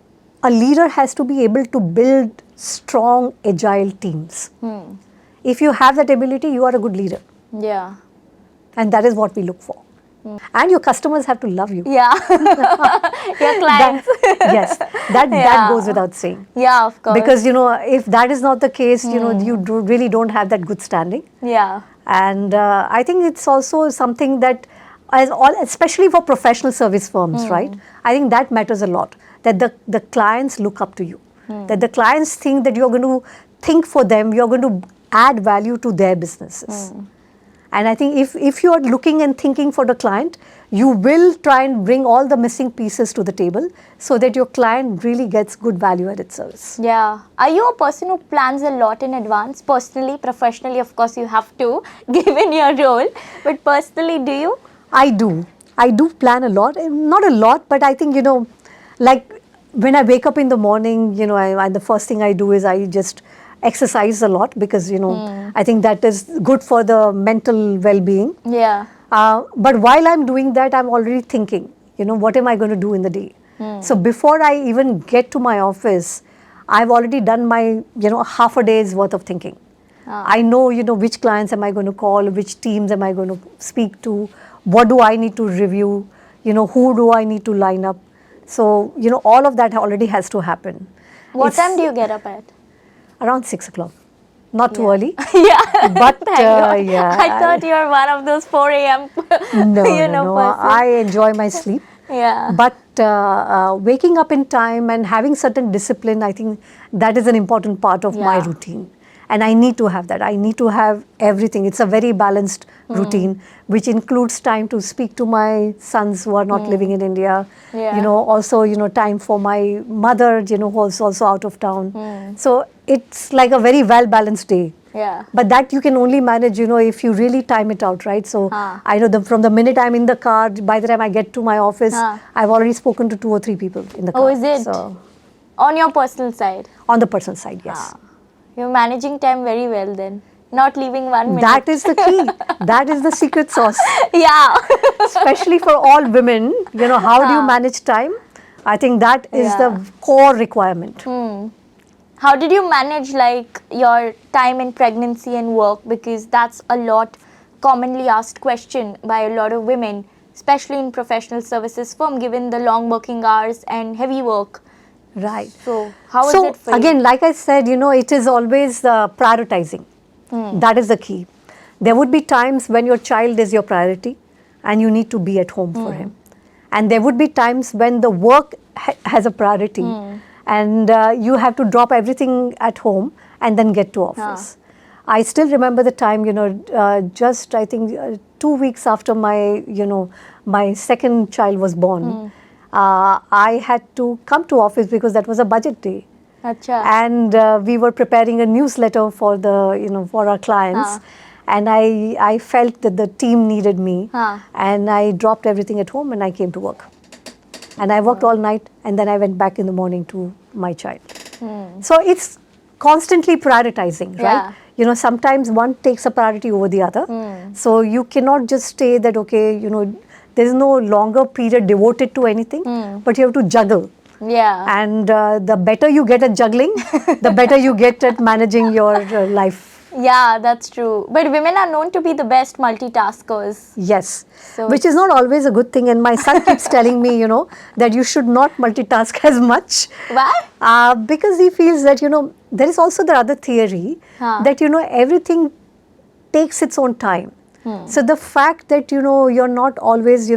a leader has to be able to build strong, agile teams. If you have that ability, you are a good leader. Yeah. And that is what we look for. And your customers have to love you. Yeah. Your clients. Yes, that goes without saying. Yeah, of course. Because, if that is not the case, you really don't have that good standing. Yeah. And I think it's also something that, especially for professional service firms, right? I think that matters a lot, that the clients look up to you, that the clients think that you're going to think for them, you're going to add value to their businesses. And I think if you are looking and thinking for the client, you will try and bring all the missing pieces to the table so that your client really gets good value added service. Yeah. Are you a person who plans a lot in advance? Personally, professionally, of course, you have to, given your role. But personally, do you? I do. I do plan a lot. Not a lot, but I think, like when I wake up in the morning, the first thing I do is I just exercise a lot, because I think that is good for the mental well-being. Yeah. But while I'm doing that, I'm already thinking, what am I going to do in the day? So before I even get to my office, I've already done my half a day's worth of thinking. I know which clients am I going to call, which teams am I going to speak to, what do I need to review, who do I need to line up. So all of that already has to happen. What time do you get up at? Around 6 o'clock. Not too early. Yeah. But yeah. I thought you were one of those 4 a.m. No. I enjoy my sleep. Yeah. But waking up in time and having certain discipline, I think that is an important part of my routine. And I need to have that. I need to have everything. It's a very balanced routine, which includes time to speak to my sons who are not living in India. Yeah. Also, time for my mother, who is also out of town. So it's like a very well-balanced day. Yeah. But that you can only manage, if you really time it out, right? So I know from the minute I'm in the car, by the time I get to my office, I've already spoken to 2 or 3 people in the car. Oh, is it? So, on your personal side? On the personal side, yes. You're managing time very well then. Not leaving 1 minute. That is the key. That is the secret sauce. Yeah. Especially for all women, how do you manage time? I think that is the core requirement. How did you manage your time in pregnancy and work? Because that's a lot commonly asked question by a lot of women, especially in professional services firm, given the long working hours and heavy work. Right. So how is it for you? Again, like I said, it is always prioritizing. That is the key. There would be times when your child is your priority and you need to be at home for him. And there would be times when the work has a priority and you have to drop everything at home and then get to office. I still remember the time, just I think 2 weeks after my, my second child was born. I had to come to office because that was a budget day. Achha. And we were preparing a newsletter for the, for our clients. And I felt that the team needed me. And I dropped everything at home and I came to work. And I worked all night and then I went back in the morning to my child. So it's constantly prioritizing, right? Sometimes one takes a priority over the other. So you cannot just say that, okay, there is no longer period devoted to anything, but you have to juggle. Yeah. And the better you get at juggling, the better you get at managing your life. Yeah, that's true. But women are known to be the best multitaskers. Yes, so which is not always a good thing. And my son keeps telling me, that you should not multitask as much. Why? Because he feels that, there is also the other theory that, everything takes its own time. So the fact that, you're not always,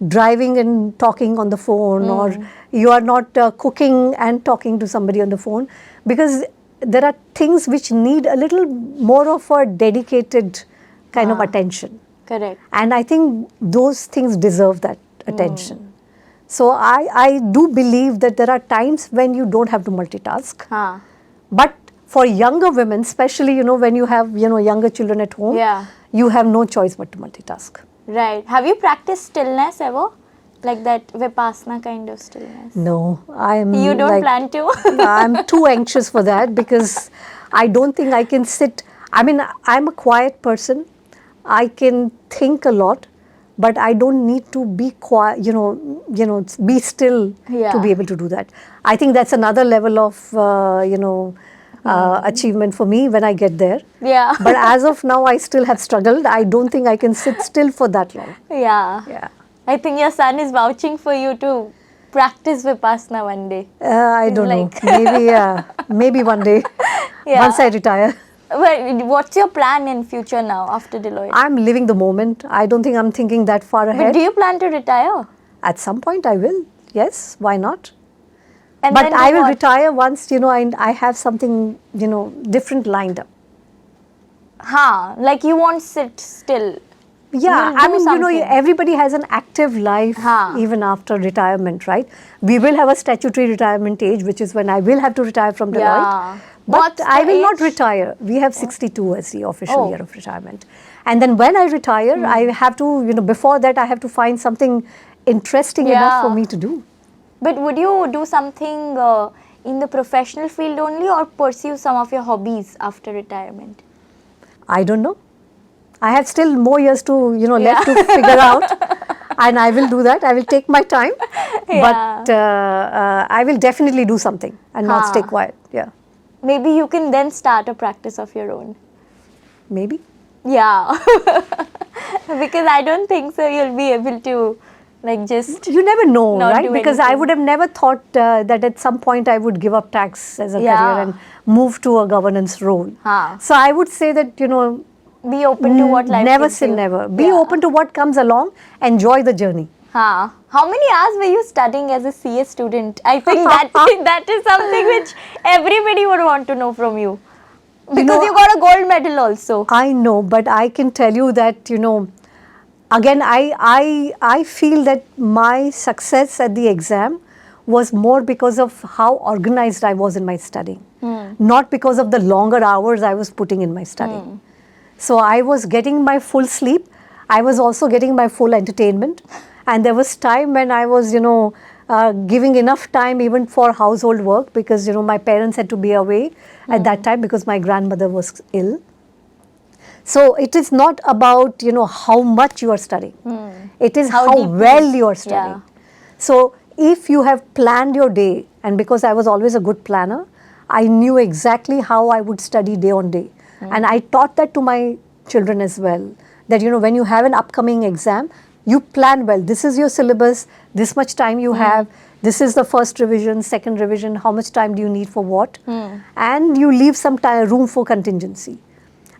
driving and talking on the phone or you are not cooking and talking to somebody on the phone, because there are things which need a little more of a dedicated kind of attention. Correct. And I think those things deserve that attention. So I do believe that there are times when you don't have to multitask. But for younger women, especially, when you have, younger children at home, you have no choice but to multitask. Right. Have you practiced stillness ever? Like that Vipassana kind of stillness? No, I'm You don't plan to? I'm too anxious for that because I don't think I can sit. I mean, I'm a quiet person. I can think a lot, but I don't need to be quiet, be still to be able to do that. I think that's another level of, achievement for me when I get there. Yeah. But as of now, I still have struggled. I don't think I can sit still for that long. Yeah. I think your son is vouching for you to practice Vipassana one day. I don't know. Maybe one day, once I retire. Well, what's your plan in future now after Deloitte? I'm living the moment. I don't think I'm thinking that far ahead. But do you plan to retire? At some point I will. Yes, why not? And but I will retire once, I have something, different lined up. Like you won't sit still. Yeah, I mean, everybody has an active life even after retirement, right? We will have a statutory retirement age, which is when I will have to retire from Deloitte. But I will not retire. We have 62 as the official year of retirement. And then when I retire, I have to, before that, I have to find something interesting enough for me to do. But would you do something in the professional field only or pursue some of your hobbies after retirement? I don't know. I have still more years to, left to figure out, and I will do that. I will take my time, but I will definitely do something and not stay quiet. Yeah. Maybe you can then start a practice of your own. Maybe. Yeah. Because I don't think so you'll be able to just... You never know, right? Because I would have never thought that at some point I would give up tax as a career and move to a governance role. So I would say that, be open to what life never say never. Be open to what comes along. Enjoy the journey. How many hours were you studying as a CA student? I think that is something which everybody would want to know from you. Because you got a gold medal also. I know, but I can tell you that, again, I feel that my success at the exam was more because of how organized I was in my studying. Not because of the longer hours I was putting in my studying. So I was getting my full sleep. I was also getting my full entertainment. And there was time when I was, giving enough time even for household work because, my parents had to be away at that time because my grandmother was ill. So it is not about, how much you are studying. It is how well you are studying. So if you have planned your day, and because I was always a good planner, I knew exactly how I would study day on day. And I taught that to my children as well, that, when you have an upcoming exam, you plan well. This is your syllabus, this much time you have, this is the first revision, second revision, how much time do you need for what? And you leave some time, room for contingency.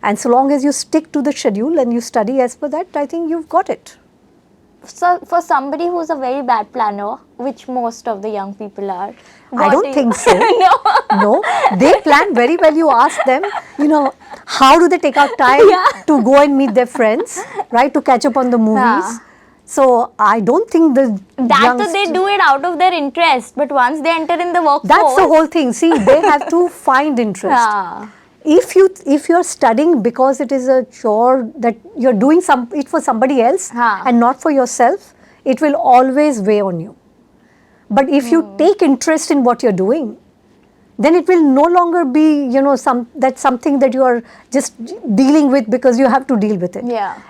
And so long as you stick to the schedule and you study as per that, I think you've got it. So for somebody who's a very bad planner, which most of the young people are, I don't think so. No, they plan very well. You ask them, how do they take out time to go and meet their friends, right, to catch up on the movies. So I don't think they do it out of their interest, but once they enter in the workforce, that's the whole thing. See, they have to find interest. If you're studying because it is a chore that you're doing it for somebody else and not for yourself, it will always weigh on you. But if you take interest in what you're doing, then it will no longer be, that's something that you are just dealing with because you have to deal with it.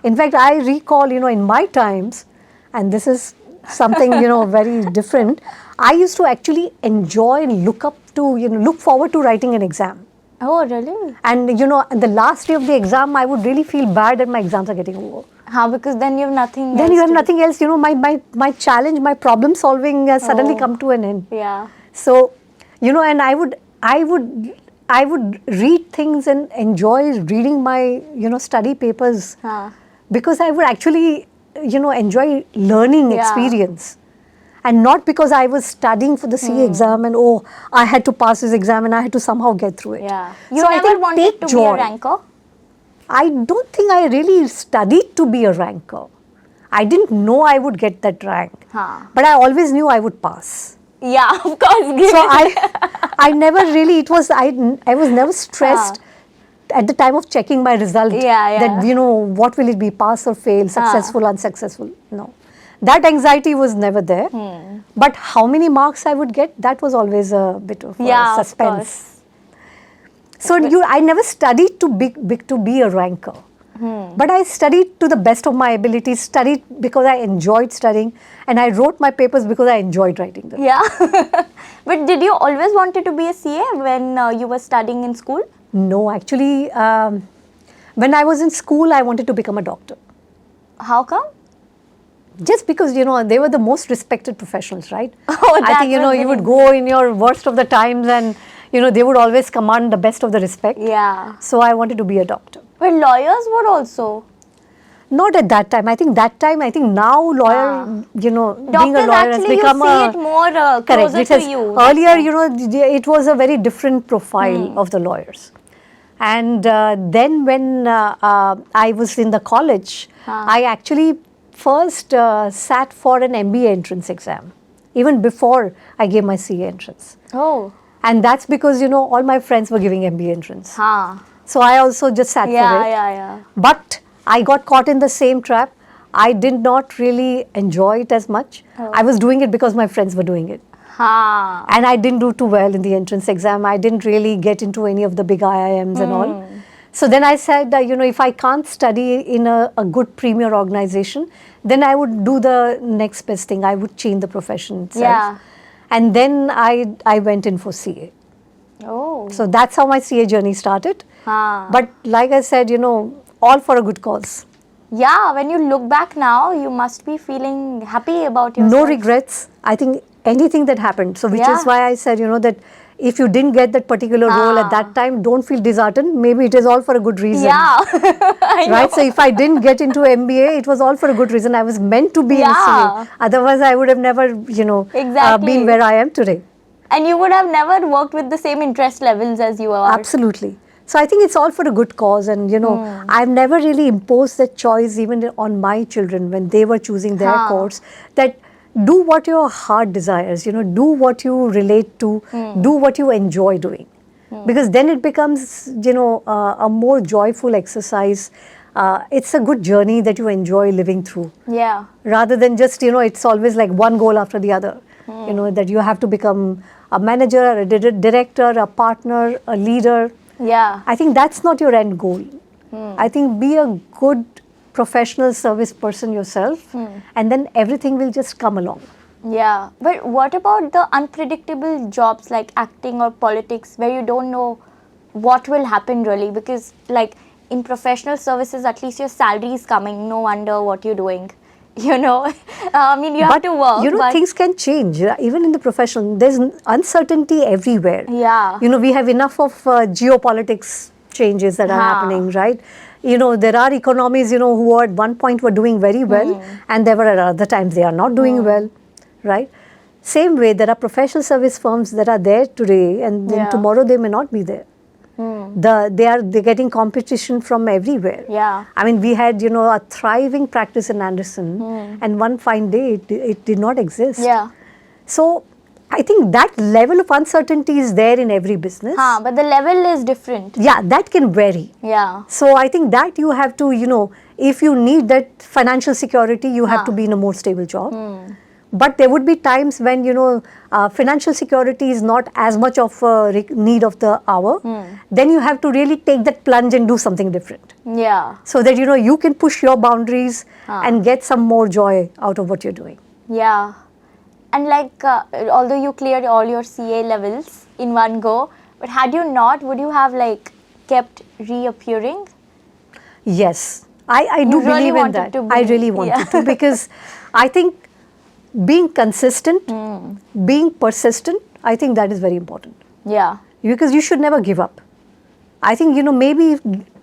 In fact, I recall, in my times, and this is something, very different, I used to actually enjoy and look forward to writing an exam. Oh, really? And, the last day of the exam, I would really feel bad that my exams are getting over. Because then you have nothing else. Then you have nothing else. My challenge, my problem solving has suddenly come to an end. So, and I would read things and enjoy reading my, study papers because I would actually, enjoy learning experience. And not because I was studying for the CA exam and I had to pass this exam and I had to somehow get through it. You never wanted to be a ranker? I don't think I really studied to be a ranker. I didn't know I would get that rank, but I always knew I would pass. Yeah, of course. So I never really, I was never stressed at the time of checking my result that, what will it be, pass or fail, successful, unsuccessful. No. That anxiety was never there. But how many marks I would get, that was always a bit of suspense. So I never studied to be a ranker. But I studied to the best of my abilities, studied because I enjoyed studying, and I wrote my papers because I enjoyed writing them. Yeah. But did you always wanted to be a CA when you were studying in school? No, actually, when I was in school, I wanted to become a doctor. How come? Just because, they were the most respected professionals, right? Oh, I think, you would go in your worst of the times and, they would always command the best of the respect. Yeah. So I wanted to be a doctor. But lawyers would also. Not at that time. I think now lawyer, being a lawyer has become you see it more closer to you. Earlier, it was a very different profile of the lawyers. And then when I was in the college, I actually first sat for an MBA entrance exam, even before I gave my CA entrance. Oh. And that's because, all my friends were giving MBA entrance. So I also just sat for it. Yeah. But I got caught in the same trap. I did not really enjoy it as much. I was doing it because my friends were doing it. And I didn't do too well in the entrance exam. I didn't really get into any of the big IIMs and all. So then I said, if I can't study in a good premier organization, then I would do the next best thing. I would change the profession itself. Yeah. And then I went in for CA. Oh. So that's how my CA journey started. But like I said, all for a good cause. Yeah, when you look back now, you must be feeling happy about yourself. No regrets. I think anything that happened. So which is why I said, that if you didn't get that particular role at that time, don't feel disheartened. Maybe it is all for a good reason. Yeah. Right? So if I didn't get into MBA, it was all for a good reason. I was meant to be in CA. Otherwise, I would have never, been where I am today. And you would have never worked with the same interest levels as you are. Absolutely. So I think it's all for a good cause, and I've never really imposed that choice even on my children when they were choosing their course, that do what your heart desires, do what you relate to, do what you enjoy doing. Because then it becomes, a more joyful exercise. It's a good journey that you enjoy living through. Yeah. Rather than just, it's always like one goal after the other, that you have to become a manager, a director, a partner, a leader. Yeah. I think that's not your end goal. I think be a good professional service person yourself, and then everything will just come along. Yeah. But what about the unpredictable jobs like acting or politics where you don't know what will happen really? Because like in professional services, at least your salary is coming. No wonder what you're doing. I mean, you have to work. Things can change. Even in the profession, there's uncertainty everywhere. Yeah. We have enough of geopolitics changes that are happening, right? There are economies, who at one point were doing very well, and there were at other times they are not doing well, right? Same way, there are professional service firms that are there today, and then tomorrow they may not be there. They're getting competition from everywhere. Yeah. I mean, we had, a thriving practice in Andersen, and one fine day it did not exist. Yeah. So I think that level of uncertainty is there in every business. But the level is different. Yeah, that can vary. Yeah. So I think that you have to, if you need that financial security, you have to be in a more stable job. But there would be times when, financial security is not as much of a need of the hour. Then you have to really take that plunge and do something different. Yeah. So that, you can push your boundaries and get some more joy out of what you're doing. Yeah. And like, although you cleared all your CA levels in one go, but had you not, would you have like kept reappearing? Yes. I do really believe in that. I really wanted to, because I think being consistent, being persistent, I think that is very important. Yeah. Because you should never give up. I think, maybe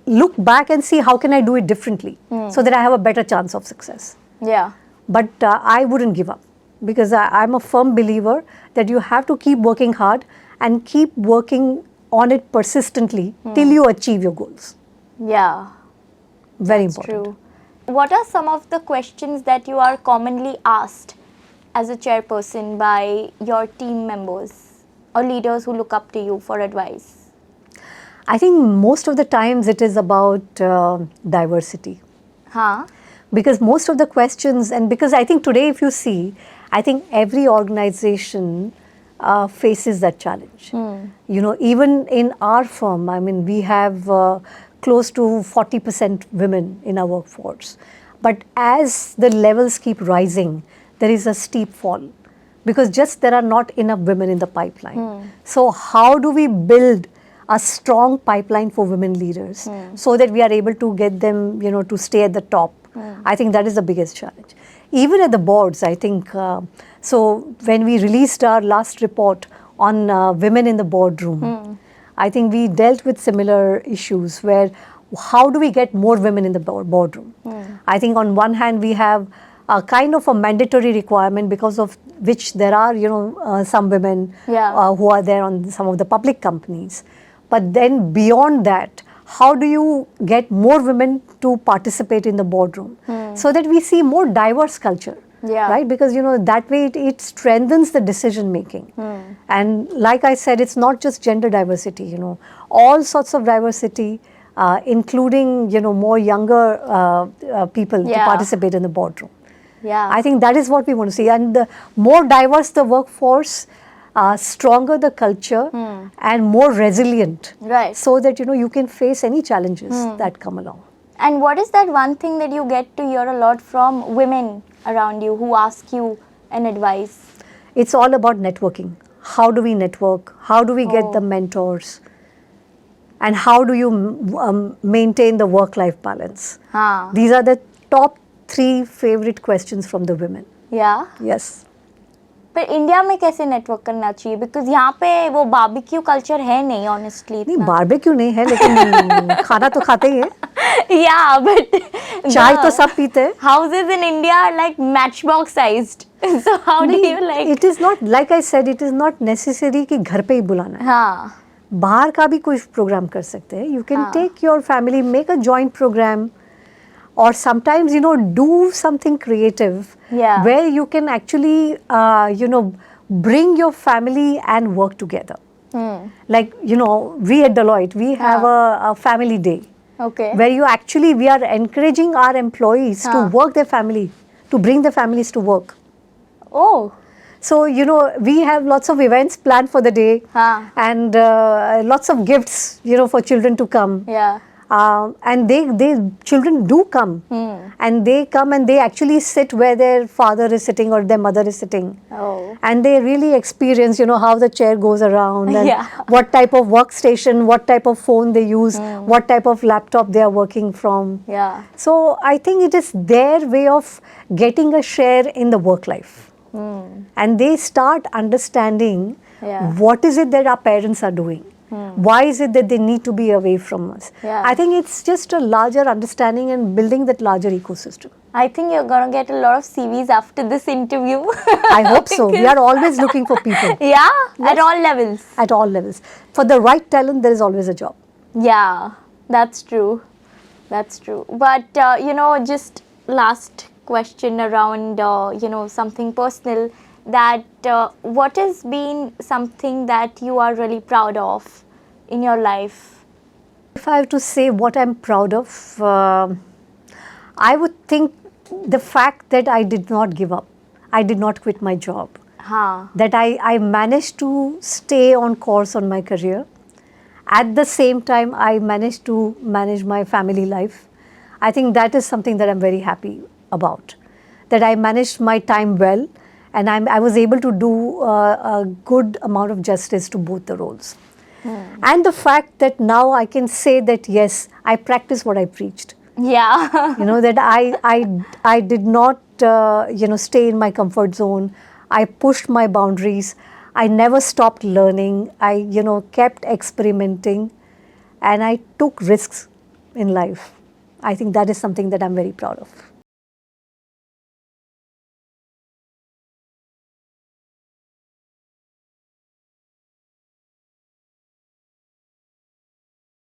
look back and see how can I do it differently so that I have a better chance of success. Yeah. But I wouldn't give up, because I'm a firm believer that you have to keep working hard and keep working on it persistently till you achieve your goals. Yeah. Very That's important. true. What are some of the questions that you are commonly asked as a chairperson by your team members or leaders who look up to you for advice? I think most of the times it is about diversity. Huh? Because most of the questions, and because I think today, if you see, I think every organization faces that challenge. You know, even in our firm, I mean, we have close to 40% women in our workforce. But as the levels keep rising, there is a steep fall because just there are not enough women in the pipeline. So, how do we build a strong pipeline for women leaders so that we are able to get them, you know, to stay at the top? I think that is the biggest challenge. Even at the boards, I think, so when we released our last report on women in the boardroom, I think we dealt with similar issues where how do we get more women in the boardroom? I think on one hand we have a kind of a mandatory requirement because of which there are, you know, some women who are there on some of the public companies. But then beyond that, how do you get more women to participate in the boardroom so that we see more diverse culture? Right? Because, you know, that way it strengthens the decision making. And like I said, it's not just gender diversity, you know, all sorts of diversity, including, you know, more younger people to participate in the boardroom. I think that is what we want to see. And the more diverse the workforce, stronger the culture and more resilient. So that, you know, you can face any challenges that come along. And what is that one thing that you get to hear a lot from women around you who ask you an advice? It's all about networking. How do we network? How do we get the mentors? And how do you maintain the work-life balance? These are the top 3 favorite questions from the women. Yeah? Yes. पर India में कैसे network करना चाहिए because यहाँ पे वो barbecue culture है नहीं ऑनेस्टली नहीं बारबेक्यू नहीं है लेकिन खाना तो खाते ही है या बट चाय तो सब पीते हैं houses in India are like match box sized so how do you like it is not like I said it is not necessary कि घर पे ही बुलाना है हाँ बाहर का भी कोई प्रोग्राम कर सकते हैं you can take your family make a joint program or sometimes, you know, do something creative where you can actually, you know, bring your family and work together. Like, you know, we at Deloitte, we have a family day. Where you actually, we are encouraging our employees to work their family, to bring their families to work. Oh. So, you know, we have lots of events planned for the day and lots of gifts, you know, for children to come. And they children do come and they come and they actually sit where their father is sitting or their mother is sitting and they really experience, you know, how the chair goes around and what type of workstation, what type of phone they use, what type of laptop they are working from. So I think it is their way of getting a share in the work life and they start understanding what is it that our parents are doing. Why is it that they need to be away from us? I think it's just a larger understanding and building that larger ecosystem. I think you're going to get a lot of CVs after this interview. I hope so. We are always looking for people. At all levels. At all levels. For the right talent, there is always a job. Yeah, that's true. That's true. But, you know, just last question around, you know, something personal. That what has been something that you are really proud of in your life? If I have to say what I'm proud of, I would think the fact that I did not give up. I did not quit my job. That I managed to stay on course on my career. At the same time, I managed to manage my family life. I think that is something that I'm very happy about. That I managed my time well. And I was able to do a good amount of justice to both the roles. And the fact that now I can say that, yes, I practice what I preached. You know, that I did not, you know, stay in my comfort zone. I pushed my boundaries. I never stopped learning. I, you know, kept experimenting. And I took risks in life. I think that is something that I'm very proud of.